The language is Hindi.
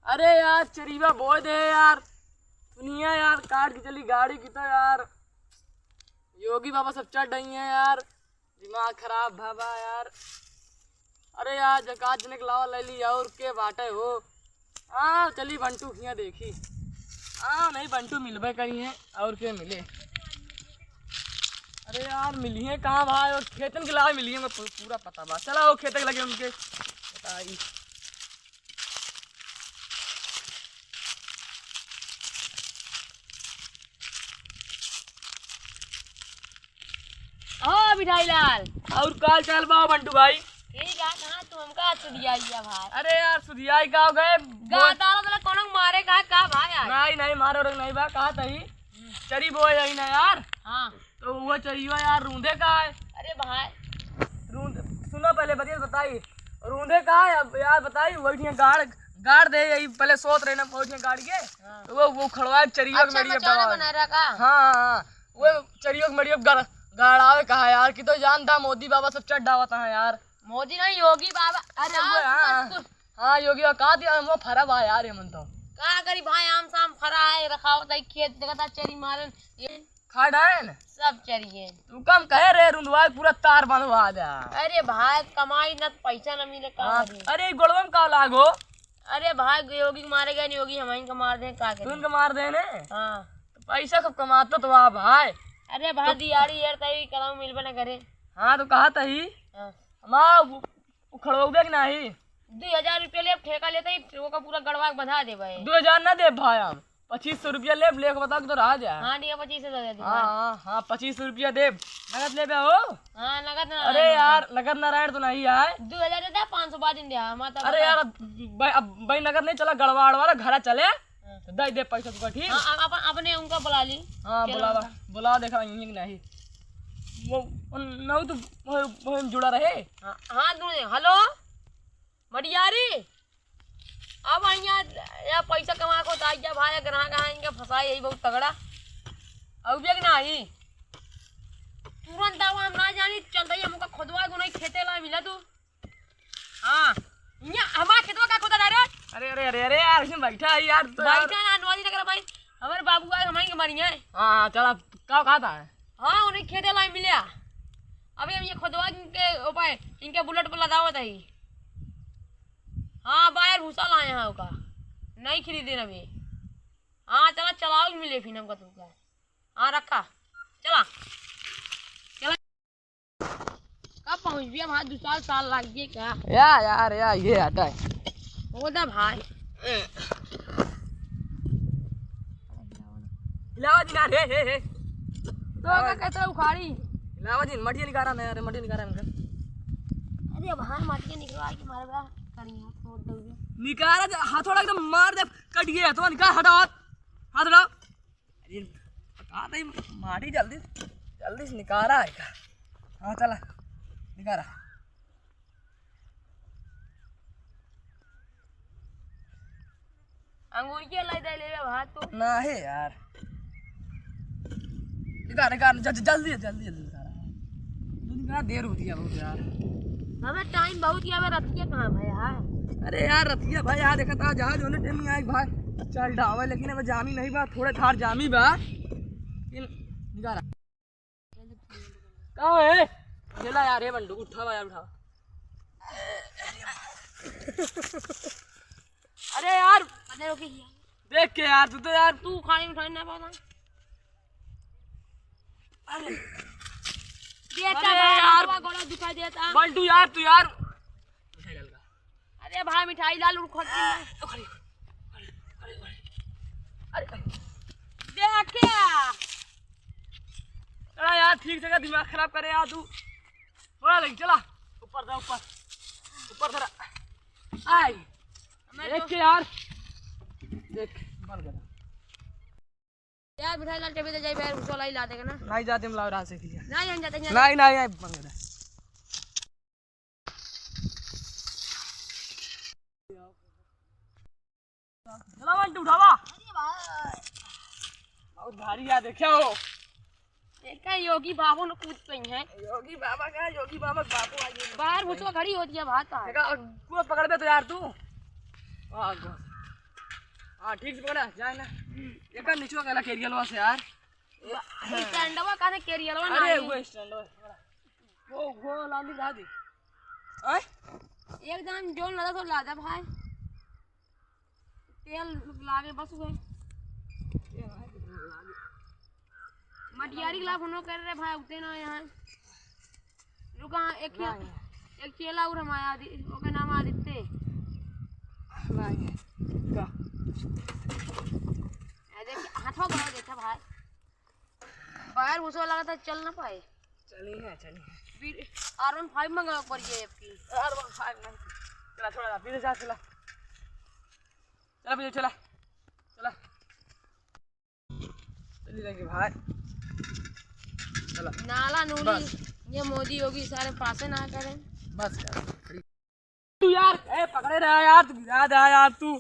अरे यार चरीवा बोल दे यार, सुनिए यार, काट के चली गाड़ी की तो यार योगी बाबा सब चढ़ रही हैं यार, दिमाग खराब भाबा यार। अरे यार जकात जने के लावा ले ली और के बाटे हो। हाँ चली बंटू खिया देखी। हाँ नहीं बंटू मिलबे करी हैं और के मिले। अरे यार मिली है कहाँ भाई, और खेतन के लावा मिली है, मैं पूरा पता बा। चला वो खेतन के लगे उनके बताई। हाँ मिठाई लाल, और काल चाल बाओ बंटू भाई। ठीक है। कहाँ तुम हमका सुधिया भाई? अरे यार सुधियाई का हो गए गाताला मतलब कौन मारे का भाई यार? नहीं नहीं मारो रे नहीं बा, कहा तही चरी बोए जाई ना यार। हाँ तो वो चरीवा यार रूंधे का है। अरे भाई रूंध सुनो पहले बतिया बताई रूंधे का है। अब यार बताई वही गाड़ गाड़ दे यही पहले सोच रहे ना वही गाड़ के। हाँ। तो वो खड़वा चरियो अच्छा मड़ियो मचाना बना रहा का? हाँ हाँ वो चरियो मड़ियो गाड़ावे कहा यार कि तो जानता मोदी बाबा सब चढ़ डावता है यार। मोदी नहीं योगी बाबा। अरे वो हाँ योगी बाबा कहा दिया वो फरा बा यार। ये मन तो का करी भाई, आम शाम फरा है रखाव तई खेत देखता चरी मारन ये खा डायन सब चरिए। तू कम कहे रे रुंधवा पूरा तार बंधवा दे। अरे भाई कमाई न पैसा न मिले का हाँ, करी? अरे गोलवम का लागो। अरे भाई योगी को मारे गए, योगी हमारी को मार दे का करी? तुम मार देने हाँ पैसा कब कमाता तो वाह भाई। अरे भाई दिहाड़ी यार तई कलाऊ मिलबे न करे। हाँ तो कहा तही हाँ हम खड़ोगे कि नहीं। 2000 रुपया ले ठेका लेते ही वो का पूरा गड़वा के बंधा दे भाई। 2000 ना दे भाई, हम 2500 रुपया ले के बता के तो रहा जाए। हाँ ठीक है 25 दे दे। हाँ हाँ 2500 रुपया दे नगद ले हो। हाँ नगद ना। अरे यार नगद नारायण तो नहीं आए। 2000 दे दे 500 बाद दिन दे। अरे यार भाई नगद नहीं चला, गड़वाड़ वाला घर चले तो दे दे पैसा तुका ठीक। हाँ अपने उनका बुला ली। हाँ बुला देखा यहीं नहीं वो नहीं तो वो जुड़ा रहे। हाँ हेलो मडियारी, अब यहाँ पैसा कमा को ताई जा भाई ग्राहक आएंगे फंसा यही बहुत तगड़ा। अब भी नहीं तुरंत दावा हम ना जानी चलता ही हमका खुदवा को नहीं खेते ला मिला तू। हाँ यहाँ हमारा खेतवा का खुदा रे। अरे अरे अरे अरे यार इसमें बैठा है यार तो बैठा ना नवाजी नगर भाई हमारे बाबू आए हमारी के मरी है। हाँ चला क्या कहा था। हाँ उन्हें खेते ला मिला। अभी हम ये खुदवा के उपाय इनके बुलेट पर लदावत है। हाँ बाहर भूसा लाए हैं का नहीं खरीदे अभी। हाँ चला चलाओ मिले फिर हमका तुमका। हाँ रखा चला चला कब पहुँच गया भाई? 2 साल लग गए क्या यार ये आता है बोलता भाई। हिलावा जी ना रे तो का कैसे उखाड़ी? हिलावा जी मटिया निकाला ना यार, मटिया निकाला इनका। अरे भाई मटिया निकलवा के मारे बा करिया छोड़ दो निकाला हाथोड़ा एकदम मार दे कट गया तो निकाल हटाओ हाथ हटाओ। अरे कहा था माटी जल्दी से निकाला है का। हाँ चला निकाला। अंगूर के लाई दे ले भाई तो ना है यार निकाल जल्दी निकाल देर होती है बहुत यार। हमें टाइम बहुत या रतिया कहाँ भाई यार? अरे यार रतिया भाई यहाँ देखा था जहाज होने टाइम में आए भाई चल ढावा, लेकिन अब जामी नहीं बा, थोड़े थार जामी बा निकाला। कहाँ है चला यार ये बंडू उठा यार उठा। अरे यार पता है देख के यार तू तो यार तू खाने उठाने ना पाता। अरे देता अरे यार गोला दुखा देता बंटू यार तू यार। अरे भाई मिठाई लाल उड़ देख क्या चला यार ठीक से दिमाग खराब करे यार तू थोड़ा लगी। चला ऊपर जा ऊपर जरा आई देख के यार देख बंद कर यार मिठाई लाल टेबल जाई बैर उसको लाई ला देगा ना। नहीं जाते हम लाओ रात से किया नहीं हम जाते नहीं बंद कर। चला बंटू उठावा बहुत भारी यार देखा हो। देखा योगी बाबू ने कूद गई है। योगी बाबा का योगी बाबा बाबू आइए बाहर घुसो खड़ी होती है भात देखा पकड़ पे तो यार तू हाँ ठीक से पकड़ा जाए ना। एक नीचे गला केरियलवा से यार। स्टैंडवा का से केरियलवा ना अरे वो स्टैंड वो लांदी ला दी। आय एकदम जो लगा तो ला जा भाई। तेल लागे बस गए। मटियारी ला फोनो कर रहे भाई उते ना यहाँ। रुका एक चेला और हमारा ओके नाम आदित्य। नहीं का देख हाथों बढ़ा देखा भाई। बाहर घुसो लगा था चल ना पाए। चली है फिर R15 मंगा पड़िए आपकी। R15 नहीं। चला थोड़ा पीछे जा चला पीछे चला चली जाएंगे भाई। चला नाला नूली ये मोदी योगी सारे पासे ना करें। बस यार तू यार ए पकड़े रहा यार तू गिरा दे यार तू।